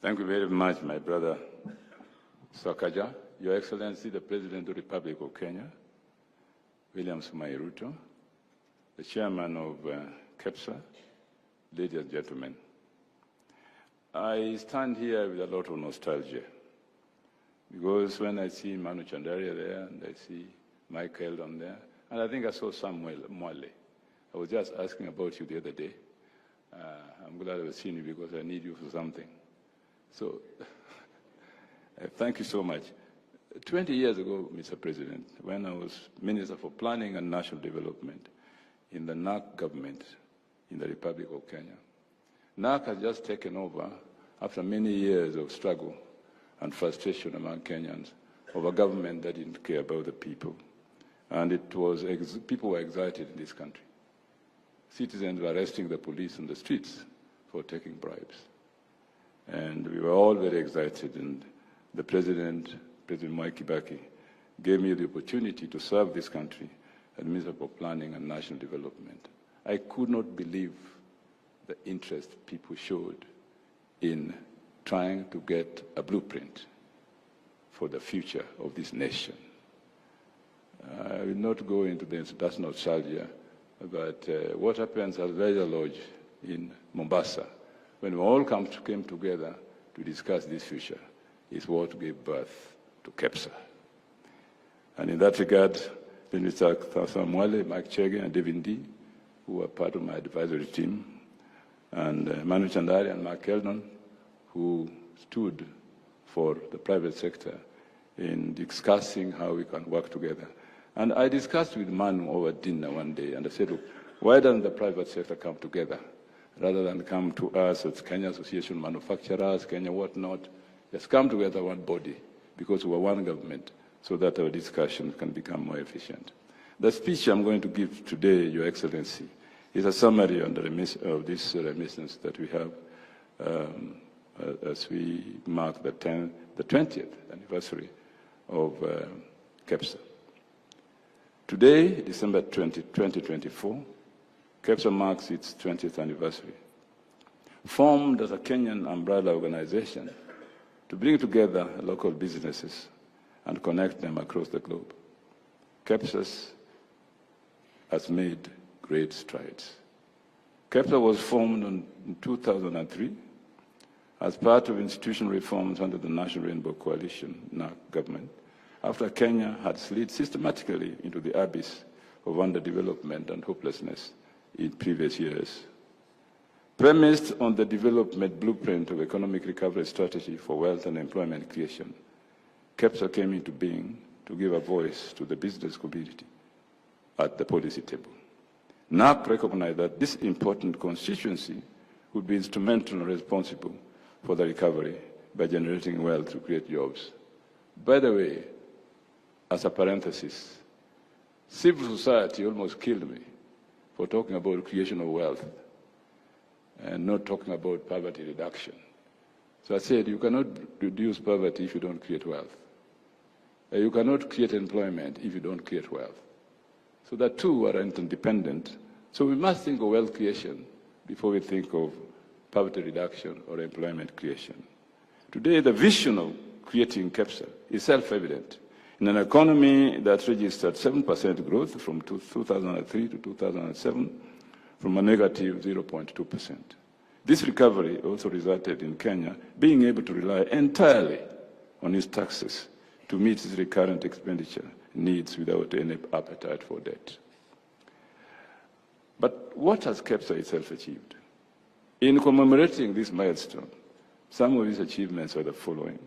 Thank you very much, my brother Sakaja, Your Excellency, the President of the Republic of Kenya, William Samoei Ruto, the Chairman of KEPSA, ladies and gentlemen. I stand here with a lot of nostalgia because when I see Manu Chandaria there and I see Michael on there, and I think I saw Samuel Mwale. I was just asking about you the other day. I'm glad I've seen you because I need you for something. So, thank you so much. 20 years ago, Mr. President, when I was Minister for Planning and National Development in the NARC government in the Republic of Kenya, NARC has just taken over after many years of struggle and frustration among Kenyans of a government that didn't care about the people. And people were excited in this country. Citizens were arresting the police on the streets for taking bribes. And we were all very excited, and the President Mwai Kibaki, gave me the opportunity to serve this country as Minister for Planning and National Development. I could not believe the interest people showed in trying to get a blueprint for the future of this nation. I will not go into this, that's nostalgia, but what happens at Leisure Lodge in Mombasa, when we all came together to discuss this future, is what gave birth to KEPSA. And in that regard, Minister Mwale, Mike Chege, and David D, who are part of my advisory team, and Manu Chandari and Mark Eldon, who stood for the private sector in discussing how we can work together. And I discussed with Manu over dinner one day, and I said, look, why doesn't the private sector come together rather than come to us as Kenya Association of Manufacturers, Kenya whatnot? Just come together one body, because we're one government, so that our discussion can become more efficient. The speech I'm going to give today, Your Excellency, is a summary on of this reminiscence that we have as we mark the 20th anniversary of KEPSA. Today, December 2024, KEPSA marks its 20th anniversary. Formed as a Kenyan umbrella organization to bring together local businesses and connect them across the globe, KEPSA has made great strides. KEPSA was formed in 2003 as part of institutional reforms under the National Rainbow Coalition NARC government, after Kenya had slid systematically into the abyss of underdevelopment and hopelessness in previous years. Premised on the development blueprint of economic recovery strategy for wealth and employment creation, KEPSA came into being to give a voice to the business community at the policy table. NARC recognized that this important constituency would be instrumental and responsible for the recovery by generating wealth to create jobs. By the way, as a parenthesis, civil society almost killed me for talking about creation of wealth and not talking about poverty reduction. So I said, you cannot reduce poverty if you don't create wealth. You cannot create employment if you don't create wealth. So the two are interdependent. So we must think of wealth creation before we think of poverty reduction or employment creation. Today, the vision of creating KEPSA is self-evident. In an economy that registered 7% growth from 2003 to 2007, from a negative 0.2%. This recovery also resulted in Kenya being able to rely entirely on its taxes to meet its recurrent expenditure needs without any appetite for debt. But what has KEPSA itself achieved? In commemorating this milestone, some of its achievements are the following.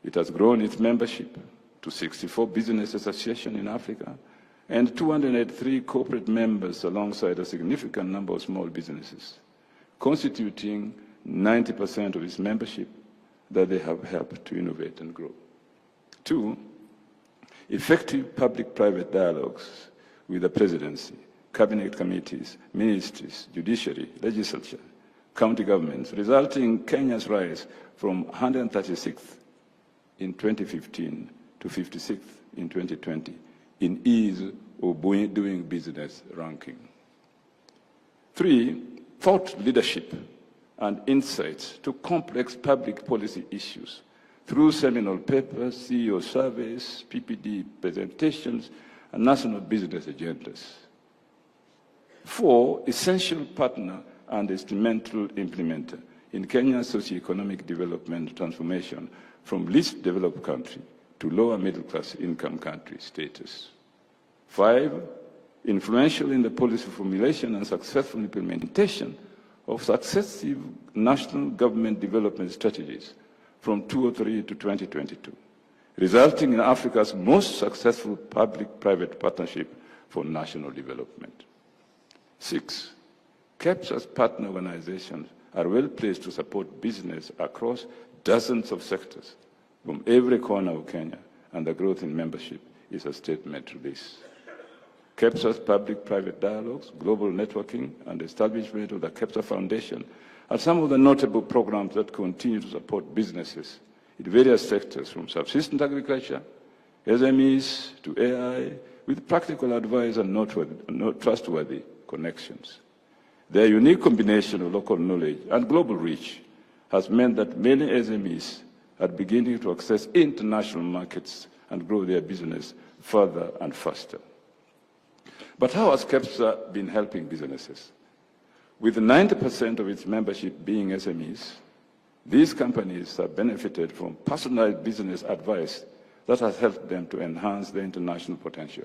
It has grown its membership to 64 business associations in Africa and 283 corporate members alongside a significant number of small businesses, constituting 90% of its membership that they have helped to innovate and grow. 2, effective public-private dialogues with the presidency, cabinet committees, ministries, judiciary, legislature, county governments, resulting in Kenya's rise from 136th in 2015 to 56th in 2020 in ease of doing business ranking. 3, thought leadership and insights to complex public policy issues through seminal papers, CEO surveys, PPD presentations, and national business agendas. 4, essential partner and instrumental implementer in Kenya's socio-economic development transformation from least developed country to lower middle-class income country status. 5, influential in the policy formulation and successful implementation of successive national government development strategies from 2003 to 2022, resulting in Africa's most successful public-private partnership for national development. 6, KEPSA's partner organizations are well placed to support business across dozens of sectors from every corner of Kenya, and the growth in membership is a statement to this. KEPSA's public-private dialogues, global networking, and establishment of the KEPSA Foundation are some of the notable programs that continue to support businesses in various sectors, from subsistence agriculture, SMEs, to AI, with practical advice and trustworthy connections. Their unique combination of local knowledge and global reach has meant that many SMEs are beginning to access international markets and grow their business further and faster. But how has KEPSA been helping businesses? With 90% of its membership being SMEs, these companies have benefited from personalized business advice that has helped them to enhance their international potential.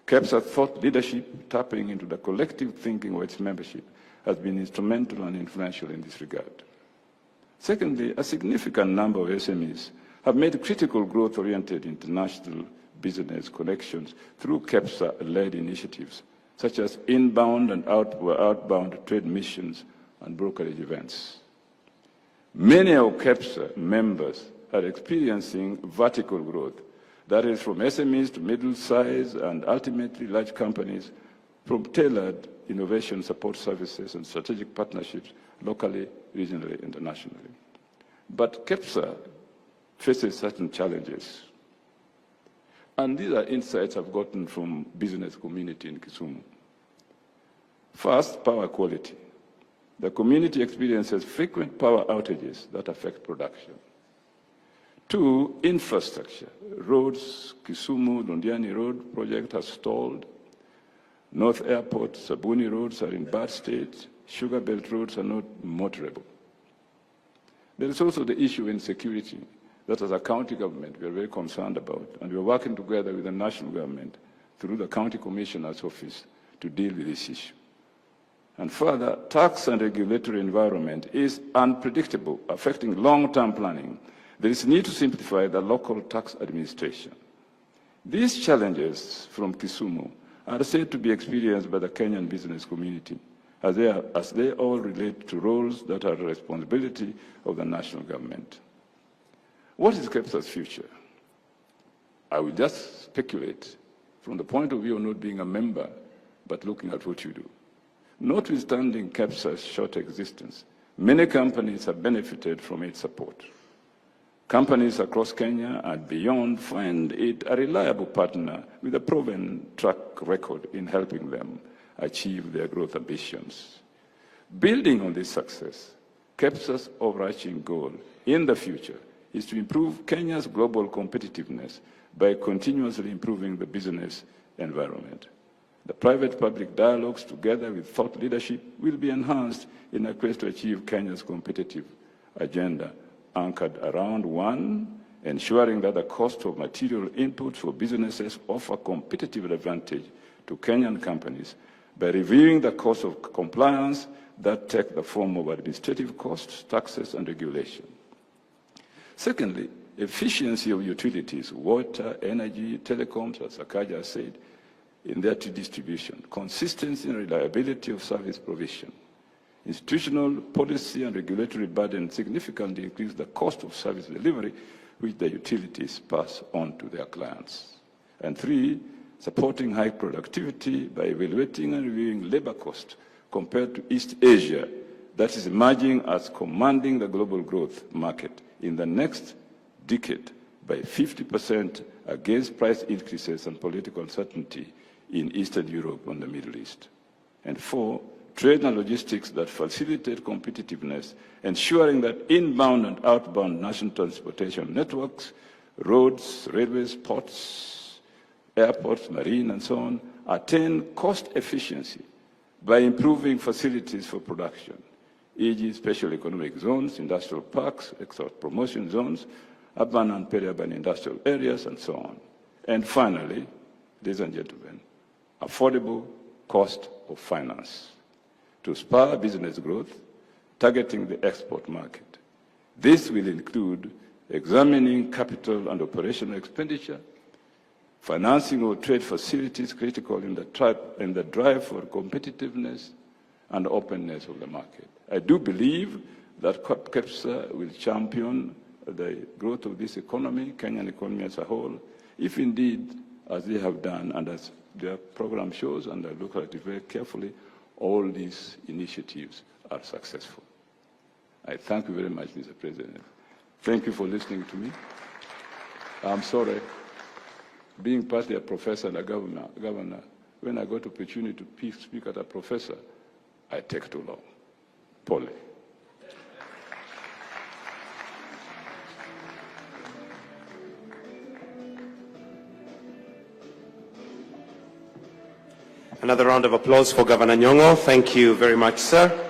KEPSA thought leadership, tapping into the collective thinking of its membership, has been instrumental and influential in this regard. Secondly, a significant number of SMEs have made critical growth-oriented international business connections through KEPSA-led initiatives, such as inbound and outbound trade missions and brokerage events. Many of KEPSA members are experiencing vertical growth, that is, from SMEs to middle-sized and ultimately large companies, from tailored innovation support services and strategic partnerships locally, regionally, internationally. But KEPSA faces certain challenges. And these are insights I've gotten from business community in Kisumu. First, power quality. The community experiences frequent power outages that affect production. 2, infrastructure. Roads, Kisumu, Londiani Road project has stalled. North Airport, Sabuni roads are in bad state. Sugar Belt roads are not motorable. There is also the issue in security that as a county government we are very concerned about, and we are working together with the national government through the county commissioner's office to deal with this issue. And further, tax and regulatory environment is unpredictable, affecting long-term planning. There is a need to simplify the local tax administration. These challenges from Kisumu are said to be experienced by the Kenyan business community, as they all relate to roles that are the responsibility of the national government. What is KEPSA's future? I will just speculate from the point of view of not being a member, but looking at what you do. Notwithstanding KEPSA's short existence, many companies have benefited from its support. Companies across Kenya and beyond find it a reliable partner with a proven track record in helping them achieve their growth ambitions. Building on this success, KEPSA's overarching goal in the future is to improve Kenya's global competitiveness by continuously improving the business environment. The private-public dialogues, together with thought leadership, will be enhanced in a quest to achieve Kenya's competitive agenda, anchored around 1, ensuring that the cost of material inputs for businesses offer competitive advantage to Kenyan companies by reviewing the cost of compliance that take the form of administrative costs, taxes, and regulation. Secondly, efficiency of utilities, water, energy, telecoms, as Akaja said, in their distribution, consistency and reliability of service provision. Institutional, policy, and regulatory burden significantly increase the cost of service delivery, which the utilities pass on to their clients. And 3, supporting high productivity by evaluating and reviewing labor costs compared to East Asia, that is emerging as commanding the global growth market in the next decade by 50% against price increases and political uncertainty in Eastern Europe and the Middle East. And 4, trade and logistics that facilitate competitiveness, ensuring that inbound and outbound national transportation networks, roads, railways, ports, airports, marine, and so on, attain cost efficiency by improving facilities for production, e.g. special economic zones, industrial parks, export promotion zones, urban and peri-urban industrial areas, and so on. And finally, ladies and gentlemen, affordable cost of finance to spur business growth, targeting the export market. This will include examining capital and operational expenditure, financing of trade facilities critical in the drive for competitiveness and openness of the market. I do believe that KEPSA will champion the growth of this economy, Kenyan economy as a whole, if indeed, as they have done and as their program shows, and I look at it very carefully, all these initiatives are successful. I thank you very much, Mr. President. Thank you for listening to me. I'm sorry, being partly a professor and a governor, when I got opportunity to speak as a professor, I take too long. Pole. Another round of applause for Governor Nyong'o. Thank you very much, sir.